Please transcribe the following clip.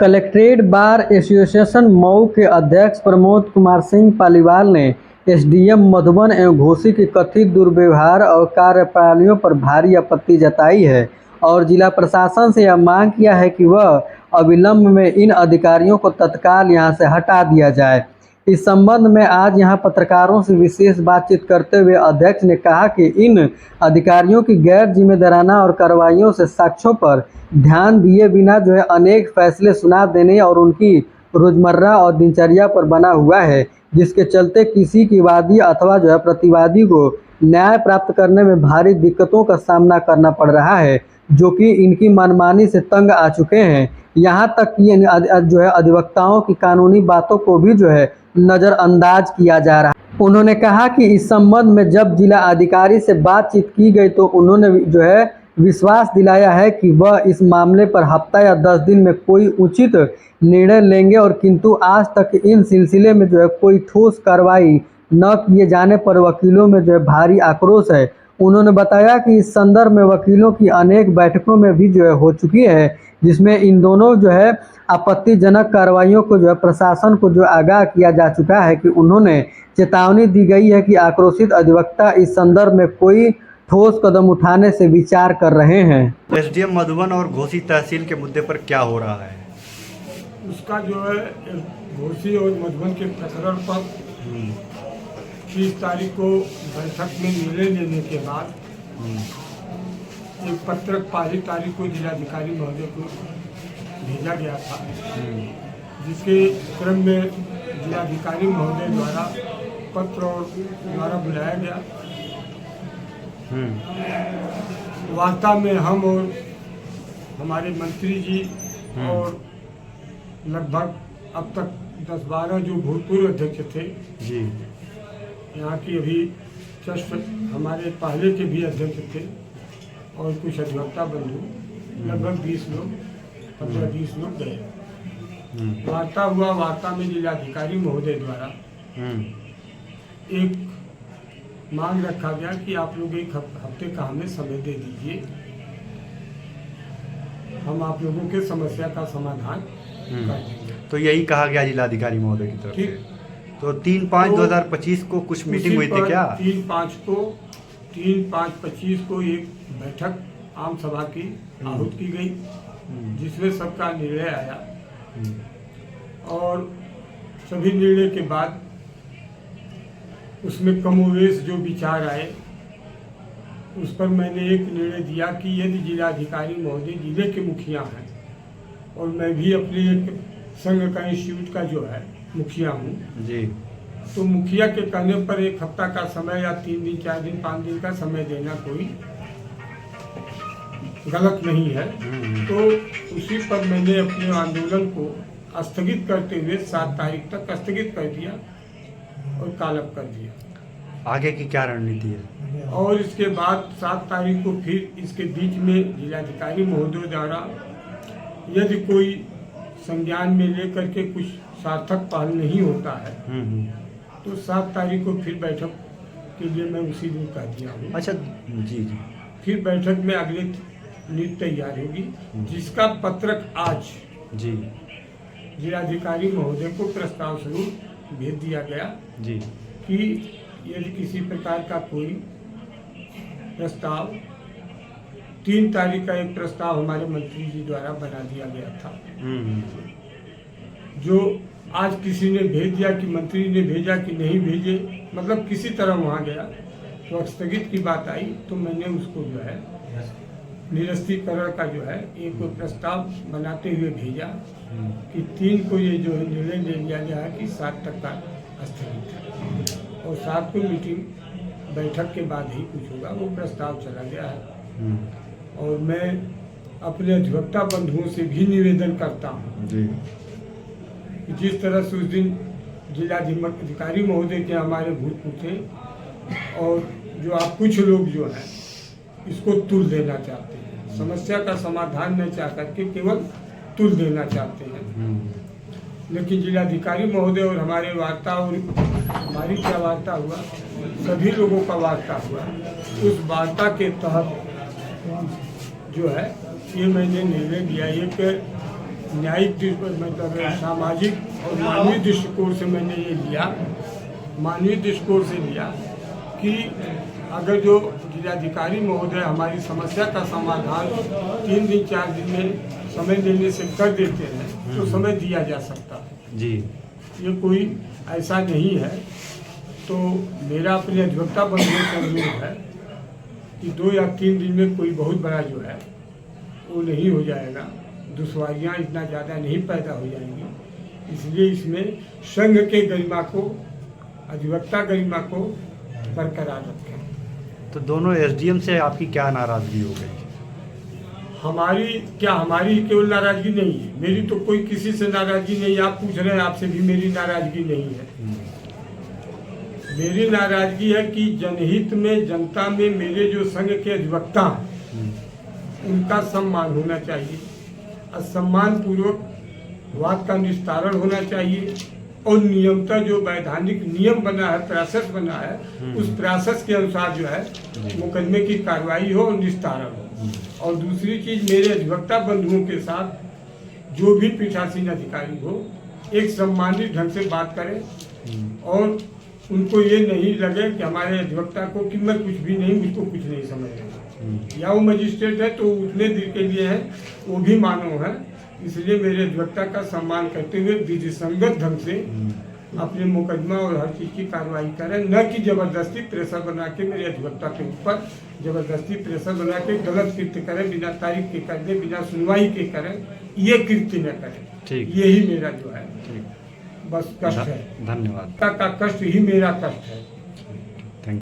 Collectorate bar association Mau के अध्यक्ष प्रमोद कुमार सिंह पालीवाल ने एसडीएम मधुबन एवं घोसी के कथित दुर्व्यवहार और कार्यप्रणालियों पर भारी आपत्ति जताई है और जिला प्रशासन से यह मांग किया है कि वह अविलंब में इन अधिकारियों को तत्काल यहां से हटा दिया जाए। इस संबंध में आज यहां पत्रकारों से विशेष बातचीत करते हुए अध्यक्ष ने कहा कि इन अधिकारियों की गैर जिम्मेदाराना और कार्रवाइयों से साक्ष्यों पर ध्यान दिए बिना अनेक फैसले सुना देने और उनकी रोजमर्रा और दिनचर्या पर बना हुआ है, जिसके चलते किसी की वादी अथवा प्रतिवादी को न्याय प्राप्त करने में भारी दिक्कतों का सामना करना पड़ रहा है, जो कि इनकी मनमानी से तंग आ चुके हैं। यहाँ तक कि अधिवक्ताओं की कानूनी बातों को भी नज़रअंदाज किया जा रहा है। उन्होंने कहा कि इस संबंध में जब जिला अधिकारी से बातचीत की गई तो उन्होंने विश्वास दिलाया है कि वह इस मामले पर हफ्ता या 10 दिन में कोई उचित निर्णय लेंगे और किंतु आज तक इन सिलसिले में कोई ठोस कार्रवाई न किए जाने पर वकीलों में भारी आक्रोश है। उन्होंने बताया कि इस संदर्भ में वकीलों की अनेक बैठकों में भी हो चुकी है, जिसमें इन दोनों आपत्तिजनक कार्रवाइयों को प्रशासन को आगाह किया जा चुका है कि उन्होंने चेतावनी दी गई है कि आक्रोशित अधिवक्ता इस संदर्भ में कोई ठोस कदम उठाने से विचार कर रहे हैं। एसडीएम मधुबन और घोसी तहसील के मुद्दे पर क्या हो रहा है? उसका घोसी और मधुबन के प्रकरण पर 30 तारीख को बैठक में निर्णय लेने के बाद एक पत्रक 5 तारीख को जिलाधिकारी महोदय को भेजा गया था, जिसके क्रम में जिलाधिकारी महोदय द्वारा पत्र और द्वारा बुलाया गया। वार्ता में हम और हमारे मंत्री जी और लगभग अब तक 10-12 जो भूतपूर्व अध्यक्ष थे जी, यहाँ की अभी जस्ट हमारे पहले के भी अध्यक्ष थे और कुछ अधिवक्ता बंधु लगभग 20 लोग 15-20 लोग गए। वार्ता हुआ। वार्ता में जिलाधिकारी महोदय द्वारा एक मांग रखा गया कि आप लोग एक हफ्ते का हमें समय दे दीजिए, हम आप लोगों के समस्या का समाधान कर देंगे। तो यही कहा गया जिलाधिकारी महोदय की तरफ से। तो 3/5/2025 को कुछ मीटिंग हुई थी क्या? 3/5/25 को एक बैठक आम सभा की आहूत की गई, जिसमें सबका निर्णय आया और सभी निर्णय के बाद उसमें कमोवेश जो विचार आए उस पर मैंने एक निर्णय दिया कि यदि जिलाधिकारी महोदय जिले के मुखिया हैं और मैं भी अपने एक संघ का इंस्टीट्यूट का मुखिया हूँ जी, तो मुखिया के कहने पर एक हफ्ता का समय या 3 दिन 4 दिन 5 दिन का समय देना कोई गलत नहीं है। तो उसी पर मैंने अपने आंदोलन को स्थगित करते हुए 7 तारीख तक स्थगित कर दिया और कालब कर दिया। आगे की क्या रणनीति है? और इसके बाद 7 तारीख को फिर इसके बीच में जिलाधिकारी महोदय द्वारा यदि कोई संज्ञान में लेकर के कुछ सार्थक पहल नहीं होता है तो 7 तारीख को फिर बैठक के लिए मैं उसी दिन कह दिया हूँ। अच्छा जी जी। फिर बैठक में अगले नीति तैयार होगी, जिसका पत्रक आज जी जिलाधिकारी महोदय को प्रस्ताव स्वरूप भेज दिया गया जी कि यदि किसी प्रकार का कोई प्रस्ताव 3 तारीख का एक प्रस्ताव हमारे मंत्री जी द्वारा बना दिया गया था, जो आज किसी ने भेज दिया कि मंत्री ने भेजा कि नहीं भेजे, मतलब किसी तरह वहाँ गया तो स्थगित की बात आई, तो मैंने उसको निरस्तीकरण का एक प्रस्ताव बनाते हुए भेजा कि 3 को ये निर्णय ले लिया गया है कि 7 तक का स्थगित है और 7 को मीटिंग बैठक के बाद ही कुछ होगा, वो प्रस्ताव चला गया है। और मैं अपने अधिवक्ता बंधुओं से भी निवेदन करता हूँ कि जिस तरह से उस दिन जिलाधिकारी महोदय के हमारे भूतपूर्व थे और जो आप कुछ लोग हैं इसको तुल देना चाहते हैं, समस्या का समाधान न चाह करके केवल तुल देना चाहते हैं। लेकिन जिलाधिकारी महोदय और हमारे वार्ता और हमारी क्या वार्ता हुआ, सभी लोगों का वार्ता हुआ, उस वार्ता के तहत ये मैंने निर्णय लिया। एक न्यायिक मतलब सामाजिक और मानवीय दृष्टिकोण से मैंने ये लिया, मानवीय दृष्टिकोण से लिया कि अगर जो जिलाधिकारी महोदय हमारी समस्या का समाधान 3 दिन 4 दिन में समय लेने से कर देते हैं तो समय दिया जा सकता है जी। ये कोई ऐसा नहीं है। तो मेरा अपने अधिवक्ता बंधुओं से अनुरोध है कि 2 या 3 दिन में कोई बहुत बड़ा जो है वो नहीं हो जाएगा, दुश्वारियाँ इतना ज़्यादा नहीं पैदा हो जाएंगी। इसलिए इसमें संघ के गरिमा को, अधिवक्ता गरिमा को बरकरार रखें। तो दोनों एसडीएम से आपकी क्या नाराजगी हो गई? हमारी केवल नाराजगी नहीं है, मेरी तो कोई किसी से नाराजगी नहीं। आप पूछ रहे हैं, आपसे भी मेरी नाराजगी नहीं है। मेरी नाराजगी है कि जनहित में, जनता में मेरे जो संघ के अधिवक्ता हैं उनका सम्मान होना चाहिए, सम्मान पूर्वक वाद का निस्तारण होना चाहिए और नियमता जो वैधानिक नियम बना है, प्रोसेस बना है, उस प्रोसेस के अनुसार जो है मुकदमे की कार्रवाई हो और निस्तारण हो। और दूसरी चीज, मेरे अधिवक्ता बंधुओं के साथ जो भी पीठासीन अधिकारी हो एक सम्मानित ढंग से बात करें और उनको ये नहीं लगे कि हमारे अधिवक्ता को कि मैं कुछ भी नहीं, मुझको कुछ नहीं समझ रहा, या वो मजिस्ट्रेट है तो उतने देर के लिए है, वो भी मानव है। इसलिए मेरे अधिवक्ता का सम्मान करते हुए विधि संगत ढंग से अपने मुकदमा और हर चीज की कार्रवाई करें, न कि जबरदस्ती प्रेशर बना के मेरे अधिवक्ता के ऊपर जबरदस्ती प्रेशर बना के गलत कृत्य करें, बिना तारीख के कर दे, बिना सुनवाई के करें, ये कृत्य न करें। यही मेरा जो है बस कष्ट है। धन्यवाद। का कष्ट ही मेरा कष्ट है।